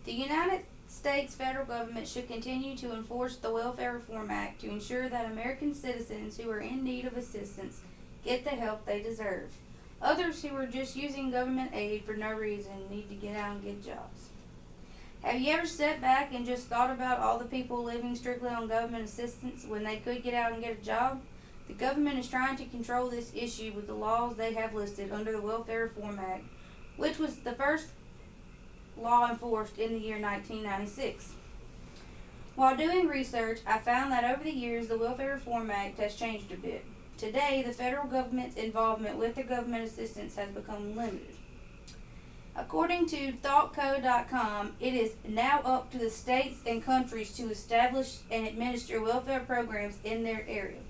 The United States federal government should continue to enforce the Welfare Reform Act to ensure that American citizens who are in need of assistance get the help they deserve. Others who are just using government aid for no reason need to get out and get jobs. Have you ever stepped back and just thought about all the people living strictly on government assistance when they could get out and get a job? The government is trying to control this issue with the laws they have listed under the Welfare Reform Act, which was the first law enforced in the year 1996. While doing research, I found that over the years the Welfare Reform Act has changed a bit. Today, the federal government's involvement with the government assistance has become limited. According to ThoughtCo.com, it is now up to the states and countries to establish and administer welfare programs in their area.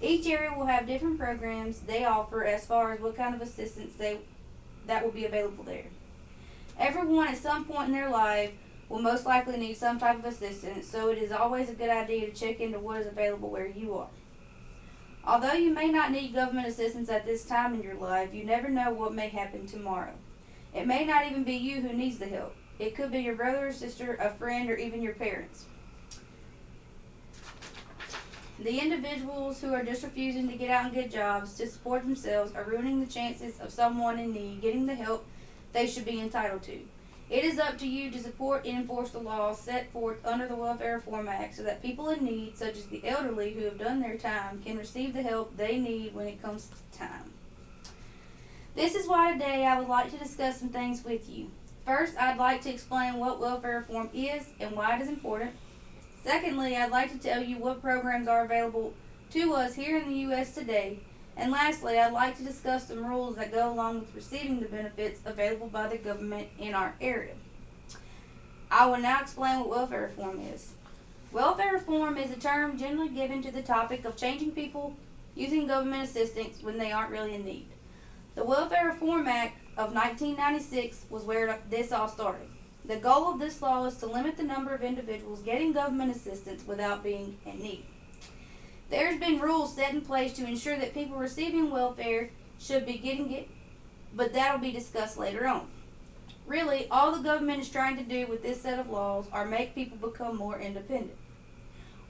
Each area will have different programs they offer as far as what kind of assistance that will be available there. Everyone at some point in their life will most likely need some type of assistance, so it is always a good idea to check into what is available where you are. Although you may not need government assistance at this time in your life, you never know what may happen tomorrow. It may not even be you who needs the help. It could be your brother or sister, a friend, or even your parents. The individuals who are just refusing to get out and get jobs to support themselves are ruining the chances of someone in need getting the help they should be entitled to. It is up to you to support and enforce the laws set forth under the Welfare Reform Act so that people in need, such as the elderly who have done their time, can receive the help they need when it comes to time. This is why today I would like to discuss some things with you. First, I'd like to explain what welfare reform is and why it is important. Secondly, I'd like to tell you what programs are available to us here in the U.S. today. And lastly, I'd like to discuss some rules that go along with receiving the benefits available by the government in our area. I will now explain what welfare reform is. Welfare reform is a term generally given to the topic of changing people using government assistance when they aren't really in need. The Welfare Reform Act of 1996 was where this all started. The goal of this law is to limit the number of individuals getting government assistance without being in need. There's been rules set in place to ensure that people receiving welfare should be getting it, but that'll be discussed later on. Really, all the government is trying to do with this set of laws are make people become more independent.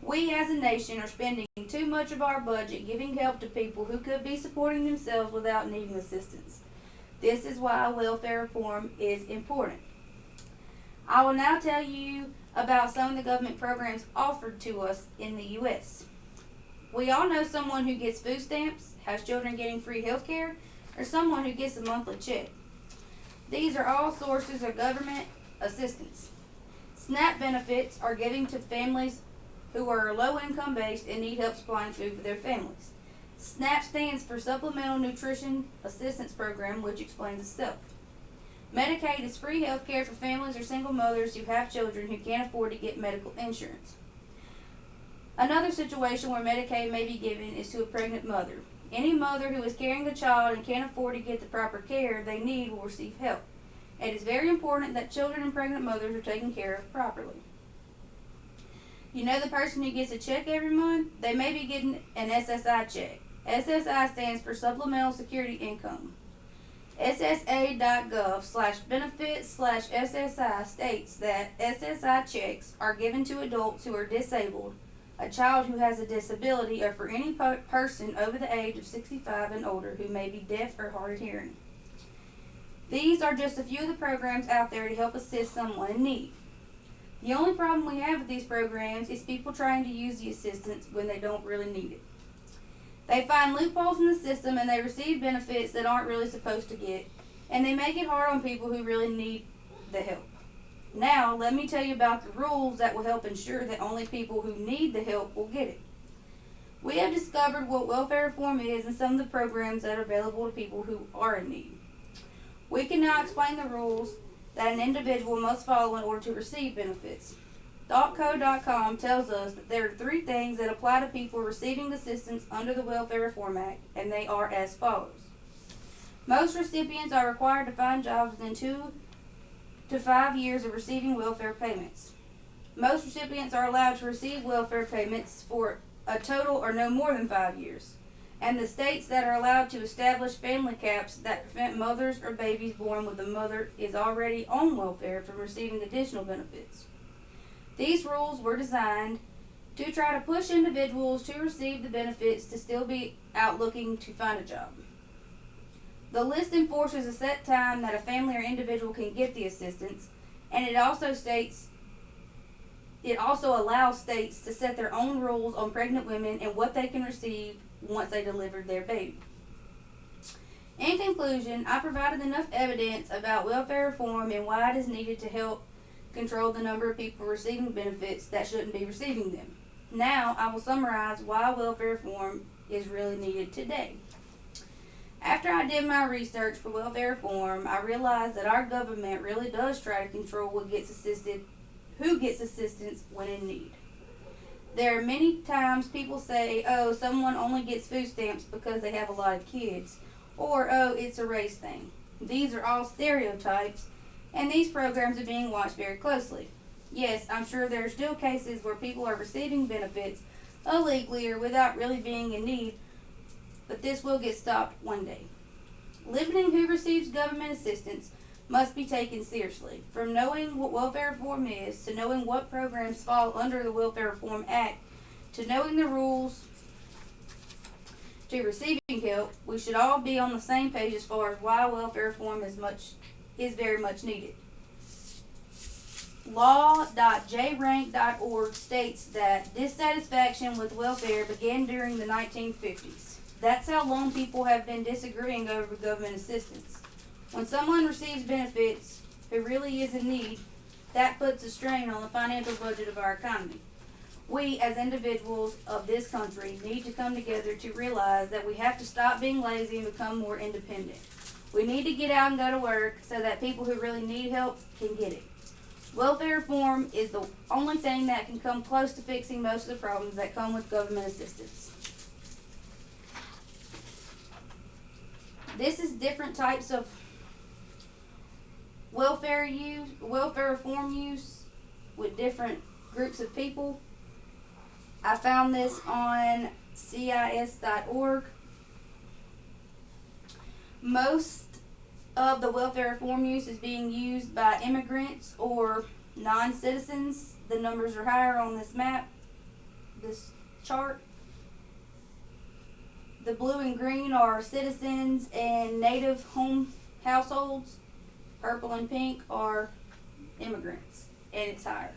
We as a nation are spending too much of our budget giving help to people who could be supporting themselves without needing assistance. This is why welfare reform is important. I will now tell you about some of the government programs offered to us in the U.S. We all know someone who gets food stamps, has children getting free health care, or someone who gets a monthly check. These are all sources of government assistance. SNAP benefits are given to families who are low income based and need help supplying food for their families. SNAP stands for Supplemental Nutrition Assistance Program, which explains itself. Medicaid is free health care for families or single mothers who have children who can't afford to get medical insurance. Another situation where Medicaid may be given is to a pregnant mother. Any mother who is carrying a child and can't afford to get the proper care they need will receive help. It is very important that children and pregnant mothers are taken care of properly. You know the person who gets a check every month? They may be getting an SSI check. SSI stands for Supplemental Security Income. SSA.gov/benefits/SSI states that SSI checks are given to adults who are disabled, a child who has a disability, or for any person over the age of 65 and older who may be deaf or hard of hearing. These are just a few of the programs out there to help assist someone in need. The only problem we have with these programs is people trying to use the assistance when they don't really need it. They find loopholes in the system and they receive benefits that aren't really supposed to get, and they make it hard on people who really need the help. Now, let me tell you about the rules that will help ensure that only people who need the help will get it. We have discovered what welfare reform is and some of the programs that are available to people who are in need. We can now explain the rules that an individual must follow in order to receive benefits. ThoughtCo.com tells us that there are 3 things that apply to people receiving assistance under the Welfare Reform Act, and they are as follows. Most recipients are required to find jobs within 2 to 5 years of receiving welfare payments. Most recipients are allowed to receive welfare payments for a total or no more than 5 years. and the states that are allowed to establish family caps that prevent mothers or babies born with a mother is already on welfare from receiving additional benefits. These rules were designed to try to push individuals to receive the benefits to still be out looking to find a job. The list enforces a set time that a family or individual can get the assistance, and it also allows states to set their own rules on pregnant women and what they can receive once they delivered their baby. In conclusion, I provided enough evidence about welfare reform and why it is needed to help control the number of people receiving benefits that shouldn't be receiving them. Now, I will summarize why welfare reform is really needed today. After I did my research for welfare reform, I realized that our government really does try to control who gets assistance when in need. There are many times people say, oh, someone only gets food stamps because they have a lot of kids, or oh, it's a race thing. These are all stereotypes, and these programs are being watched very closely. Yes, I'm sure there are still cases where people are receiving benefits illegally or without really being in need, but this will get stopped one day. Limiting who receives government assistance must be taken seriously. From knowing what welfare reform is, to knowing what programs fall under the Welfare Reform Act, to knowing the rules to receiving help, we should all be on the same page as far as why welfare reform is very much needed. Law.jrank.org states that dissatisfaction with welfare began during the 1950s. That's how long people have been disagreeing over government assistance. When someone receives benefits who really is in need, that puts a strain on the financial budget of our economy. We, as individuals of this country, need to come together to realize that we have to stop being lazy and become more independent. We need to get out and go to work so that people who really need help can get it. Welfare reform is the only thing that can come close to fixing most of the problems that come with government assistance. This is different types of welfare reform use with different groups of people. I found this on CIS.org. Most of the welfare reform use is being used by immigrants or non-citizens. The numbers are higher on this map, this chart. The blue and green are citizens and native home households. Purple and pink are immigrants, and it's higher.